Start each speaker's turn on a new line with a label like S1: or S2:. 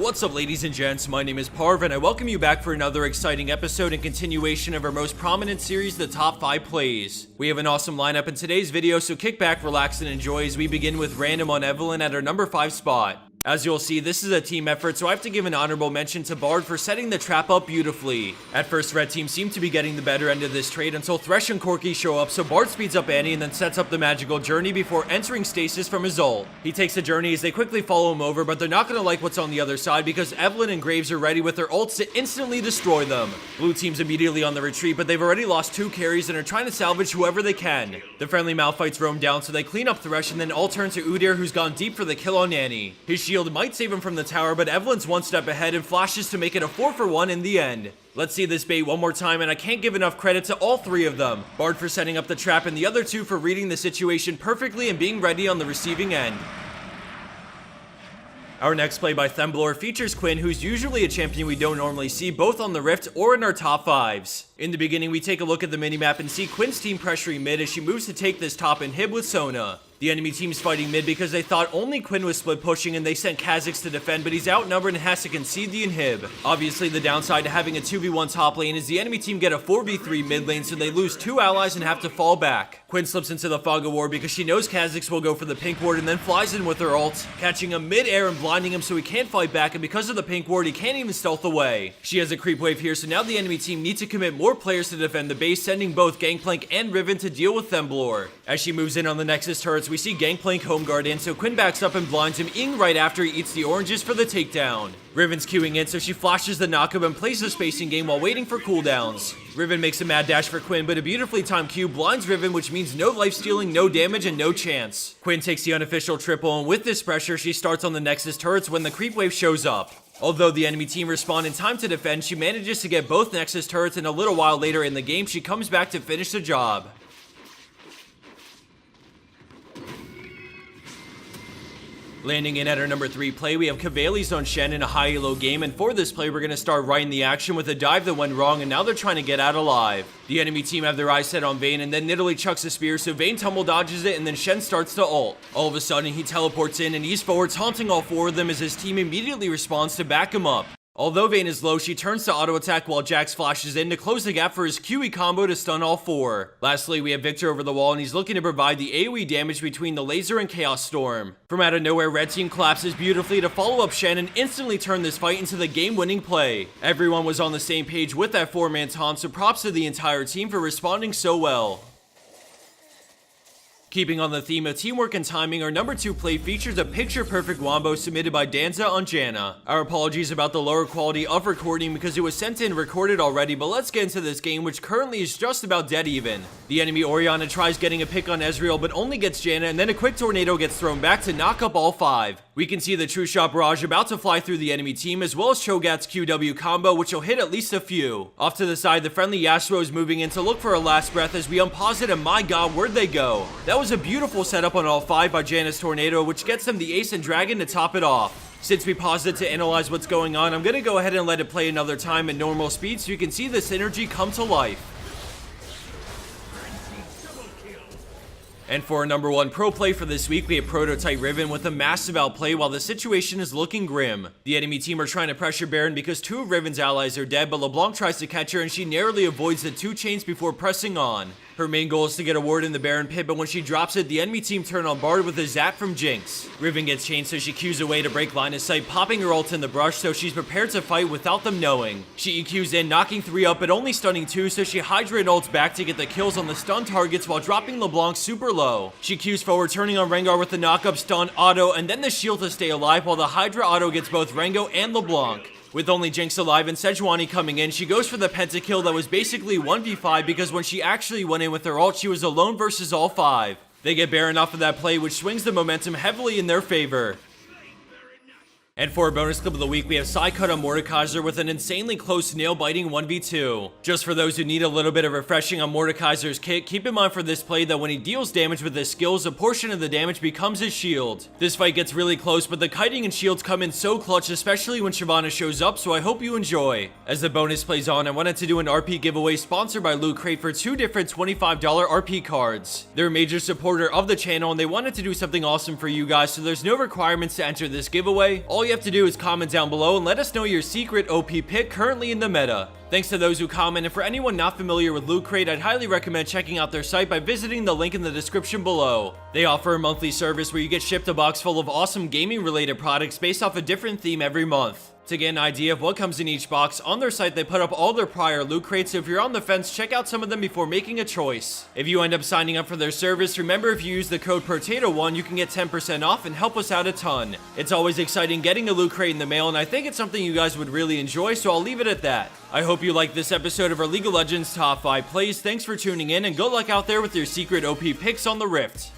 S1: What's up, ladies and gents? My name is Parv and I welcome you back for another exciting episode and continuation of our most prominent series, the top 5 plays. We have an awesome lineup in today's video, so kick back, relax, and enjoy as we begin with random on Evelyn at our number 5 spot. As you'll see, this is a team effort, so I have to give an honorable mention to Bard for setting the trap up beautifully. At first, red team seemed to be getting the better end of this trade until Thresh and Corki show up, so Bard speeds up Annie and then sets up the magical journey before entering stasis from his ult. He takes the journey as they quickly follow him over, but they're not gonna like what's on the other side because Evelyn and Graves are ready with their ults to instantly destroy them. Blue team's immediately on the retreat, but they've already lost 2 carries and are trying to salvage whoever they can. The friendly Malphites roam down, so they clean up Thresh and then all turn to Udyr, who's gone deep for the kill on Annie. His shield might save him from the tower, but Evelyn's one step ahead and flashes to make it a 4-for-1 in the end. Let's see this bait one more time, and I can't give enough credit to all 3 of them. Bard for setting up the trap and the other 2 for reading the situation perfectly and being ready on the receiving end. Our next play by Themblorr features Quinn, who's usually a champion we don't normally see both on the Rift or in our top 5s. In the beginning, we take a look at the minimap and see Quinn's team pressuring mid as she moves to take this top inhib with Sona. The enemy team's fighting mid because they thought only Quinn was split pushing and they sent Kha'Zix to defend, but he's outnumbered and has to concede the inhib. Obviously, the downside to having a 2v1 top lane is the enemy team get a 4v3 mid lane, so they lose 2 allies and have to fall back. Quinn slips into the fog of war because she knows Kha'Zix will go for the pink ward and then flies in with her ult, catching him mid-air and blinding him so he can't fight back, and because of the pink ward, he can't even stealth away. She has a creep wave here, so now the enemy team need to commit more players to defend the base, sending both Gangplank and Riven to deal with Themblorr. As she moves in on the Nexus turrets, we see Gangplank home guard in, so Quinn backs up and blinds him in right after he eats the oranges for the takedown. Riven's queuing in, so she flashes the knockup and plays the spacing game while waiting for cooldowns. Riven makes a mad dash for Quinn, but a beautifully timed Q blinds Riven, which means no life stealing, no damage, and no chance. Quinn takes the unofficial triple, and with this pressure, she starts on the Nexus turrets when the creep wave shows up. Although the enemy team respawn in time to defend, she manages to get both Nexus turrets, and a little while later in the game, she comes back to finish the job. Landing in at our number 3 play, we have Kvailys on Shen in a high elo game, and for this play, we're going to start right in the action with a dive that went wrong, and now they're trying to get out alive. The enemy team have their eyes set on Vayne, and then Nidalee chucks a spear, so Vayne tumble dodges it, and then Shen starts to ult. All of a sudden, he teleports in, and he's forward, taunting all 4 of them as his team immediately responds to back him up. Although Vayne is low, she turns to auto attack while Jax flashes in to close the gap for his QE combo to stun all 4. Lastly, we have Victor over the wall, and he's looking to provide the AoE damage between the laser and Chaos Storm. From out of nowhere, red team collapses beautifully to follow up Shen and instantly turn this fight into the game-winning play. Everyone was on the same page with that 4-man taunt, so props to the entire team for responding so well. Keeping on the theme of teamwork and timing, our number 2 play features a picture-perfect wombo submitted by Danzuh on Janna. Our apologies about the lower quality of recording because it was sent in recorded already, but let's get into this game, which currently is just about dead even. The enemy Orianna tries getting a pick on Ezreal, but only gets Janna, and then a quick tornado gets thrown back to knock up all 5. We can see the True Shot Barrage about to fly through the enemy team, as well as Cho'Gath's QW combo, which will hit at least a few. Off to the side, the friendly Yasuo is moving in to look for a last breath as we unpause it, and my god, where'd they go? That was a beautiful setup on all 5 by Janna's Tornado, which gets them the Ace and Dragon to top it off. Since we paused it to analyze what's going on, I'm gonna go ahead and let it play another time at normal speed so you can see the synergy come to life. And for our number 1 pro play for this week, we have Prototype Riven with a massive outplay while the situation is looking grim. The enemy team are trying to pressure Baron because 2 of Riven's allies are dead, but LeBlanc tries to catch her and she narrowly avoids the 2 chains before pressing on. Her main goal is to get a ward in the Baron pit, but when she drops it, the enemy team turn on Bard with a zap from Jinx. Riven gets chained, so she Qs away to break line of sight, popping her ult in the brush, so she's prepared to fight without them knowing. She EQs in, knocking 3 up, but only stunning 2, so she Hydra and ults back to get the kills on the stun targets while dropping LeBlanc super low. She Qs forward, turning on Rengar with the knockup, stun, auto, and then the shield to stay alive, while the Hydra auto gets both Rengo and LeBlanc. With only Jinx alive and Sejuani coming in, she goes for the pentakill that was basically 1v5 because when she actually went in with her ult, she was alone versus all 5. They get Baron off of that play, which swings the momentum heavily in their favor. And for our bonus clip of the week, we have Sykud on Mordekaiser with an insanely close nail-biting 1v2. Just for those who need a little bit of refreshing on Mordekaiser's kit, keep in mind for this play that when he deals damage with his skills, a portion of the damage becomes his shield. This fight gets really close, but the kiting and shields come in so clutch, especially when Shyvana shows up, so I hope you enjoy. As the bonus plays on, I wanted to do an RP giveaway sponsored by Loot Crate for 2 different $25 RP cards. They're a major supporter of the channel, and they wanted to do something awesome for you guys, so there's no requirements to enter this giveaway. All all you have to do is comment down below and let us know your secret OP pick currently in the meta. Thanks to those who comment, and for anyone not familiar with Loot Crate, I'd highly recommend checking out their site by visiting the link in the description below. They offer a monthly service where you get shipped a box full of awesome gaming related products based off a different theme every month. To get an idea of what comes in each box, on their site they put up all their prior loot crates, so if you're on the fence, check out some of them before making a choice. If you end up signing up for their service, remember if you use the code POTATO1 you can get 10% off and help us out a ton. It's always exciting getting a loot crate in the mail, and I think it's something you guys would really enjoy, so I'll leave it at that. I hope you liked this episode of our League of Legends Top 5 plays. Thanks for tuning in, and good luck out there with your secret OP picks on the Rift.